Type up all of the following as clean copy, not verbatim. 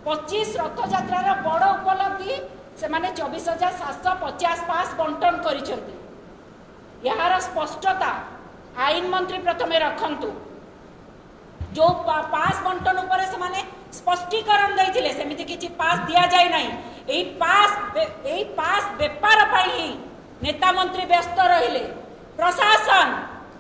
25 रथयात्रार बड़ उपलब्धि से माने 24,750 पास बंटन करिसेंती। यार स्पष्टता आईन मंत्री प्रथमे रखंतु जो पास बंटन उपरे से माने स्पष्टीकरण देथिले सेमिति किछि पास दिया जाय नाही। एई पास व्यापार पई ही नेता मंत्री व्यस्त रहिले, प्रशासन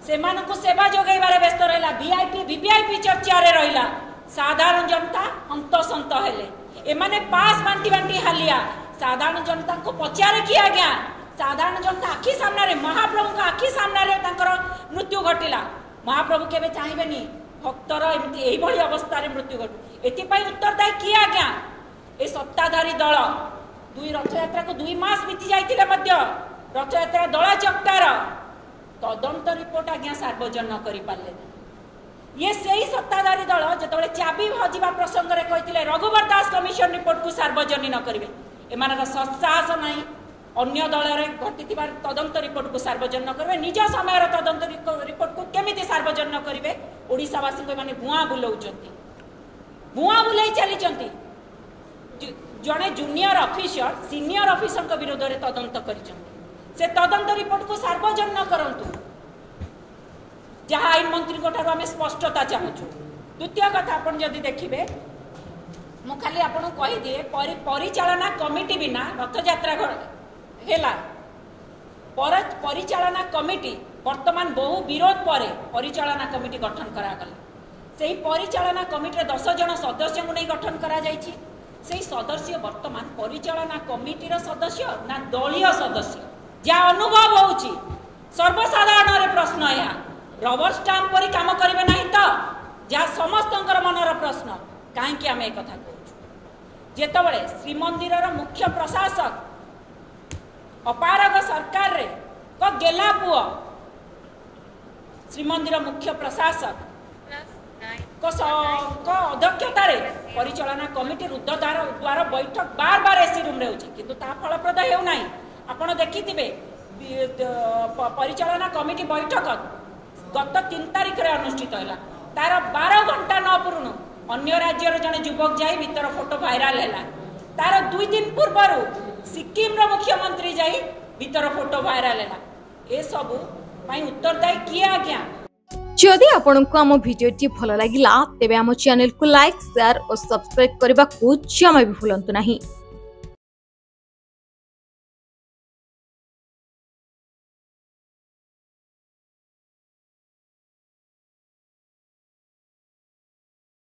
सेमानकु सेवा जोगैबारे व्यस्त रहिला, वीआईपी वीवीआईपी चर्चा रे रहिला, साधारण जनता हंतसंत हेले। एमाने पास बांटी बांटी हालिया साधारण जनता को पचारे किया गया। साधारण जनता आखि सामने रे महाप्रभु का आखि सामने रे तांकर मृत्यु घटिला। महाप्रभु केबे चाहेबेनी भक्तर एमती एही भली अवस्था रे मृत्यु घटू। एथिपाई उत्तरदायी किया गया ए सत्ताधारी दल। दुई रथयात्रा को 2 मास बीती जाइतिले मध्य रथयात्रा दला चक्टार तदंत रिपोर्ट आज्ञा सार्वजन करि पारले। ये सही सत्ताधारी दल जेतबेले चाबी हजिबा प्रसंग रे कहितिले रघुवर दास कमिशन रिपोर्ट को सार्वजनिक न करिवे। एमानक सत्साहस नाही अन्य दल रे घटिथिबा तदंत रिपोर्ट को सार्वजनिक करिवे। निज समय तदंत रिपोर्ट को केमिति सार्वजनिक करिवे। ओडिसावासी को माने भुआ बुलाउचंती, भुआ बुलाई चलीचंती। जड़े जूनियर ऑफिसर सीनियर ऑफिसर विरोध में तदंत करिचंती। से तदंत रिपोर्ट को सार्वजनिक करंतु जहाँ आईन मंत्री को आम स्पष्टता चाहूँ। द्वितीय कथा आपन जदि देखिबे मु खाली आपन कहि दिए परिचालना कमिटी बिना रथयात्रा हेला। परिचालना कमिटी वर्तमान बहु विरोध पर परिचालना कमिटी गठन करागला। से परिचालना कमिटी 10 जन सदस्य को नहीं गठन करा जायछि। से सदस्य वर्तमान परिचालना कमिटी सदस्य ना दलीय सदस्य जहाँ अनुभव होउछि। सर्वसाधारण रे प्रश्न या रबर स्टाम्प परि काम करिवे नाही तो जहाँ समस्तंकर मनर प्रश्न कहीं आम एक कथा कहूँ। जेतबेले श्रीमंदिर मुख्य प्रशासक अपारग सरकार रे को गेला पुओ श्रीमंदिर मुख्य प्रशासक को अध्यक्षता परिचालना कमिटी द्वार बैठक बार बार एसी रूम रे होछि किंतु ता फलप्रद हेउ नाही। आपण देखिथिबे परिचालना कमिटी बैठक गत 3 तारिख रे अनुष्ठित हैला। तार 12 घंटा न पुरुणु अन्य राज्य रे जने युवक जाई भीतर फोटो वायरल हैला। तार 2 दिन पूर्व सिक्किम रो मुख्यमंत्री जाई भीतर फोटो वायरल हैला। ए सब पई उत्तरदायी किया गया। जदि आपंको आम भिडी भल लगा तेब आम चैनल को लाइक शेयर और सब्सक्राइब करने को जमा भी भूलु नहीं।